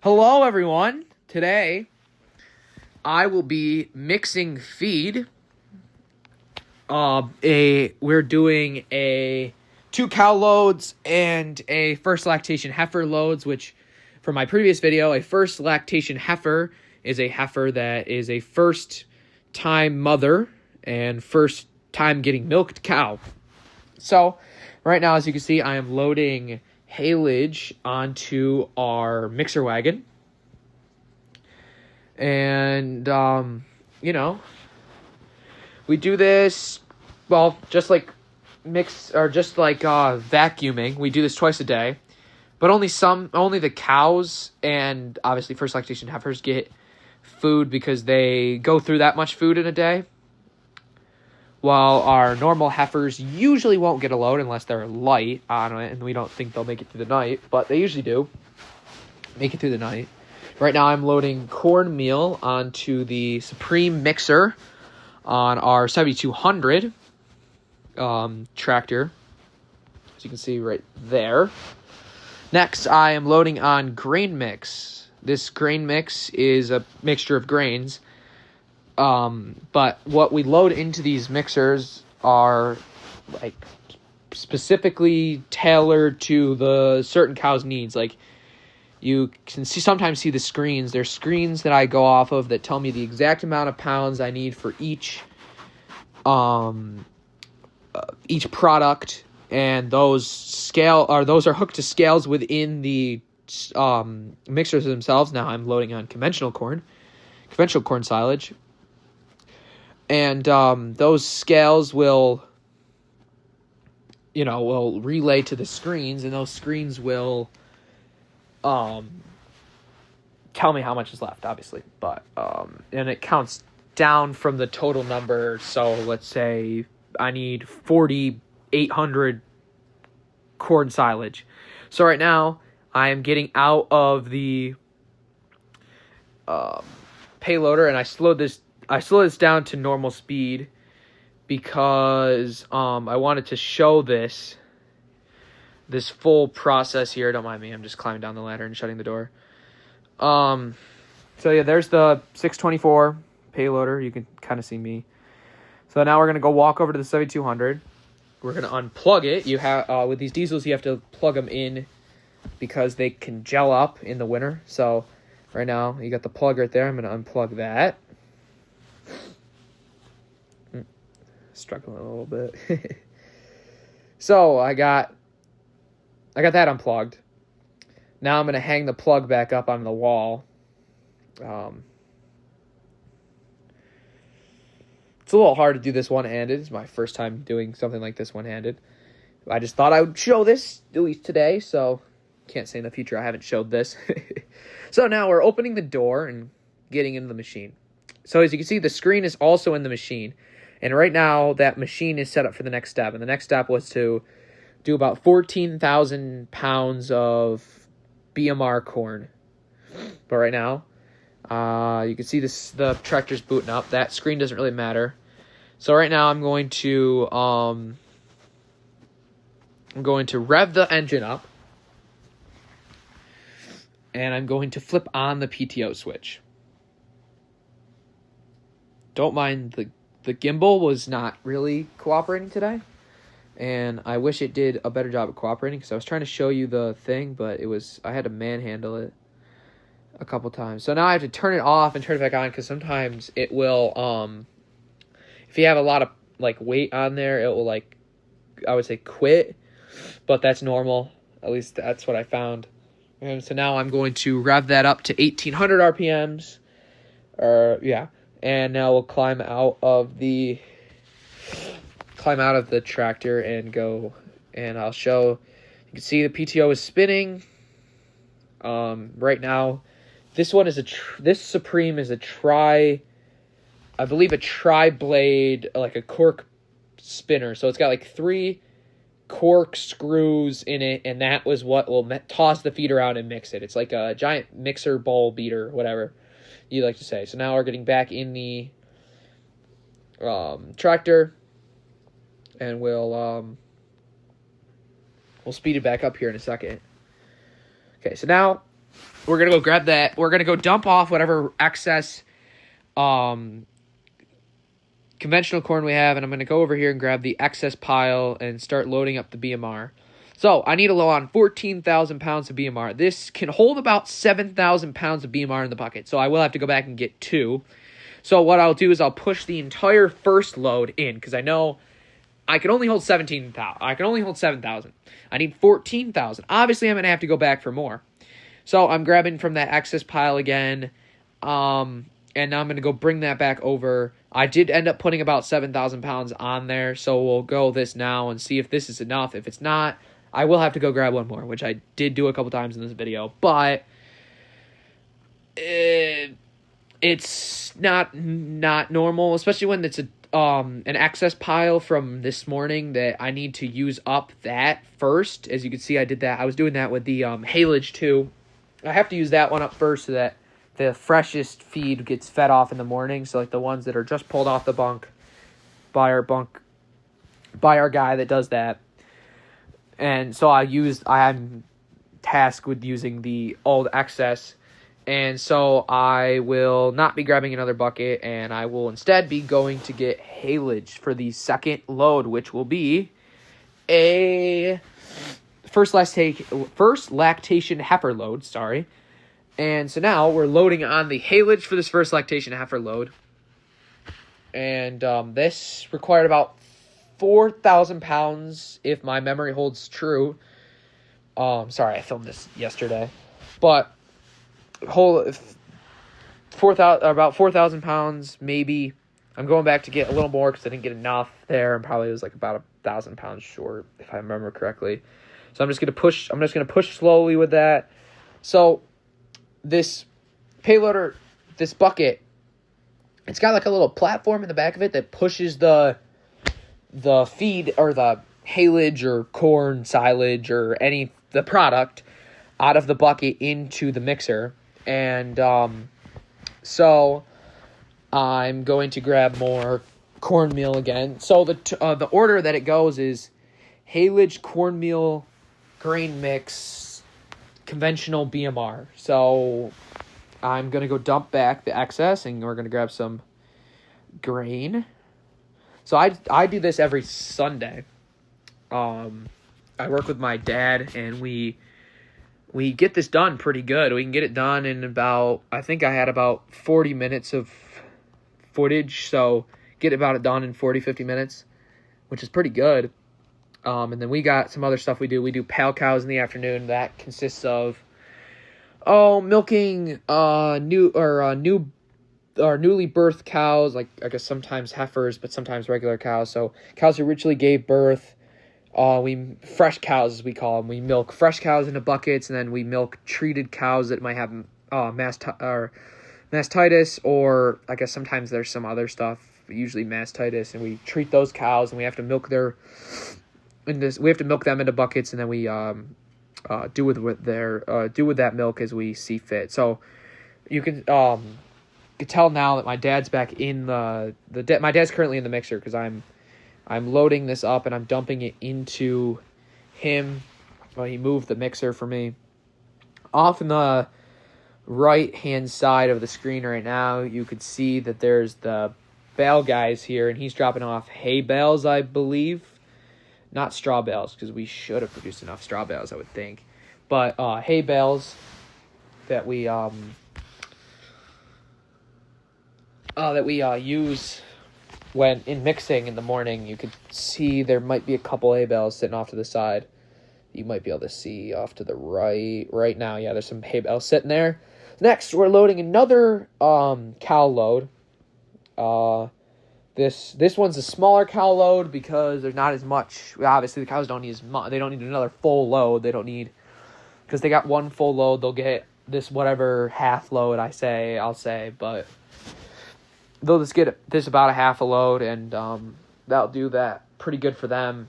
Hello, everyone. Today, I will be mixing feed. We're doing a 2 cow loads and a first lactation heifer loads, which from my previous video, a first lactation heifer is a heifer that is a first time mother and first time getting milked cow. So right now, as you can see, I am loading haylage onto our mixer wagon. And, we do this, well, just like vacuuming. We do this twice a day. But only the cows and obviously first lactation heifers get food because they go through that much food in a day. While our normal heifers usually won't get a load unless they're light on it, and we don't think they'll make it through the night, but they usually do make it through the night. Right now I'm loading cornmeal onto the Supreme mixer on our 7200 tractor, as you can see right there. Next, I am loading on grain mix. This grain mix is a mixture of grains. But what we load into these mixers are like specifically tailored to the certain cow's needs. Like you can sometimes see the screens. There's screens that I go off of that tell me the exact amount of pounds I need for each product, and those are hooked to scales within the mixers themselves. Now I'm loading on conventional corn silage. And those scales will relay to the screens, and those screens will tell me how much is left, obviously. But and it counts down from the total number. So let's say I need 4,800 corn silage. So right now I am getting out of the payloader, and I slowed this down to normal speed because I wanted to show this full process here. Don't mind me, I'm just climbing down the ladder and shutting the door. So yeah, there's the 624 payloader. You can kind of see me. So now we're going to go walk over to the 7200. We're going to unplug it. You have with these diesels, you have to plug them in because they can gel up in the winter. So right now, you got the plug right there. I'm going to unplug that. Struggling a little bit. So I got that unplugged. Now I'm going to hang the plug back up on the wall. It's a little hard to do this one-handed. It's my first time doing something like this one-handed. I just thought I would show this, at least today, so can't say in the future I haven't showed this. So now we're opening the door and getting into the machine. So as you can see, the screen is also in the machine. And right now, that machine is set up for the next step. And the next step was to do about 14,000 pounds of BMR corn. But right now, you can see the tractor's booting up. That screen doesn't really matter. So right now, I'm going to rev the engine up. And I'm going to flip on the PTO switch. Don't mind the gimbal was not really cooperating today, and I wish it did a better job of cooperating because I was trying to show you the thing, but I had to manhandle it a couple times. So now I have to turn it off and turn it back on because sometimes it will, if you have a lot of weight on there, it will I would say quit, but that's normal. At least that's what I found. And so now I'm going to rev that up to 1,800 RPMs, and now we'll climb out of the tractor and go, and I'll show. You can see the PTO is spinning. Right now, this Supreme is a tri blade, like a cork spinner. So it's got 3 cork screws in it, and that was what will toss the feed around and mix it. It's like a giant mixer bowl beater, whatever you like to say. So now we're getting back in the tractor, and we'll speed it back up here in a second. Okay, so now we're going to go grab that. We're going to go dump off whatever excess conventional corn we have, and I'm going to go over here and grab the excess pile and start loading up the BMR. So I need to load on 14,000 pounds of BMR. This can hold about 7,000 pounds of BMR in the bucket, so I will have to go back and get 2. So what I'll do is I'll push the entire first load in, because I know I can only hold 17,000. I can only hold 7,000. I need 14,000. Obviously, I'm going to have to go back for more. So I'm grabbing from that excess pile again, and now I'm going to go bring that back over. I did end up putting about 7,000 pounds on there, so we'll go this now and see if this is enough. If it's not, I will have to go grab one more, which I did do a couple times in this video, but it's not normal, especially when it's an excess pile from this morning that I need to use up that first. As you can see, I did that. I was doing that with the haylage too. I have to use that one up first so that the freshest feed gets fed off in the morning. So like the ones that are just pulled off the bunk by our guy that does that. And so I'm tasked with using the old excess. And so I will not be grabbing another bucket, and I will instead be going to get haylage for the second load, which will be a first lactation heifer load, sorry. And so now we're loading on the haylage for this first lactation heifer load. And this required about 4,000 pounds, if my memory holds true. Sorry, I filmed this yesterday. But about 4,000 pounds, maybe. I'm going back to get a little more because I didn't get enough there, and probably was like about 1,000 pounds short, if I remember correctly. So I'm just gonna push slowly with that. So this payloader, this bucket, it's got like a little platform in the back of it that pushes the feed or the haylage or corn silage or the product out of the bucket into the mixer. And so I'm going to grab more cornmeal again. So the order that it goes is haylage, cornmeal, grain mix, conventional BMR. So I'm going to go dump back the excess, and we're going to grab some grain. So I do this every Sunday. I work with my dad, and we get this done pretty good. We can get it done in I think I had about 40 minutes of footage, so get it done in 40, 50 minutes, which is pretty good. And then we got some other stuff we do. We do pale cows in the afternoon. That consists of milking newly birthed cows, like I guess sometimes heifers, but sometimes regular cows. So cows who originally gave birth. Fresh cows, as we call them. We milk fresh cows into buckets, and then we milk treated cows that might have mastitis, or I guess sometimes there's some other stuff, usually mastitis, and we treat those cows, and we have to milk them into buckets, and then we do with that milk as we see fit. So you can tell now that my dad's back in my dad's currently in the mixer because I'm loading this up and I'm dumping it into him. Well, he moved the mixer for me. Off in the right-hand side of the screen right now, you could see that there's the bale guys here, and he's dropping off hay bales, I believe. Not straw bales, because we should have produced enough straw bales, I would think. But hay bales that we use when in mixing in the morning. You could see there might be a couple hay bales sitting off to the side. You might be able to see off to the right now. Yeah, there's some hay bales sitting there. Next, we're loading another cow load. This one's a smaller cow load because there's not as much. Obviously, the cows don't need as much. They don't need another full load. They don't need, because they got one full load. They'll get this whatever half load I'll say, but they'll just get this about a half a load, and that'll do that pretty good for them.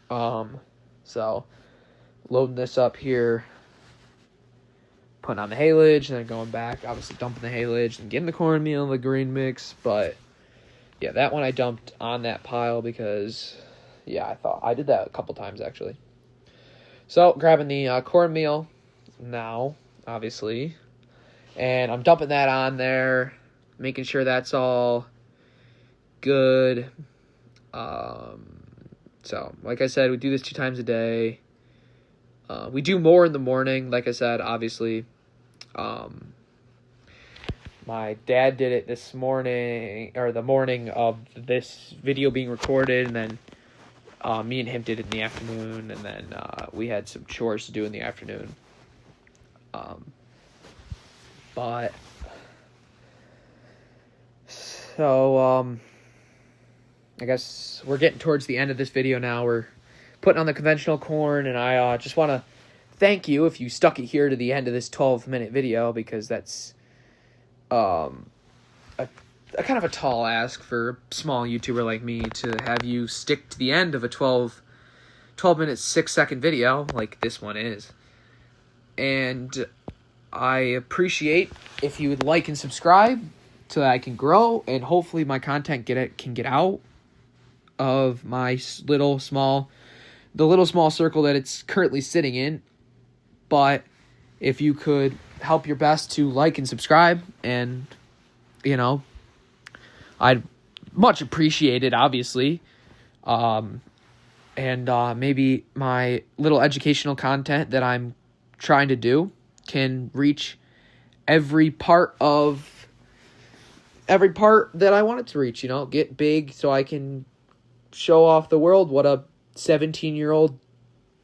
So loading this up here, putting on the haylage, and then going back, obviously dumping the haylage and getting the cornmeal and the grain mix. But yeah, that one I dumped on that pile because, yeah, I thought I did that a couple times actually. So grabbing the cornmeal, now, obviously. And I'm dumping that on there, making sure that's all good. So, like I said, we do this 2 times a day. We do more in the morning, like I said, obviously. My dad did it this morning, or the morning of this video being recorded, and then me and him did it in the afternoon, and then we had some chores to do in the afternoon. But so I guess we're getting towards the end of this video now. We're putting on the conventional corn, and I just want to thank you if you stuck it here to the end of this 12-minute video, because that's a kind of a tall ask for a small YouTuber like me to have you stick to the end of a 12 minute 6-second video like this one is. And I appreciate if you would like and subscribe so that I can grow, and hopefully my content can get out of my little small circle that it's currently sitting in. But if you could help your best to like and subscribe, and I'd much appreciate it, obviously. And maybe my little educational content that I'm trying to do can reach every part that I want it to reach, get big so I can show off the world what a 17-year-old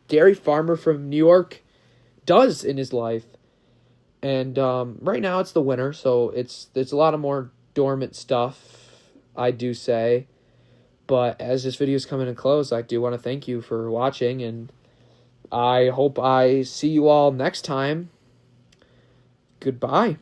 dairy farmer from New York does in his life. And right now it's the winter, so there's a lot of more dormant stuff, I do say. But as this video is coming to close, I do want to thank you for watching, and I hope I see you all next time. Goodbye.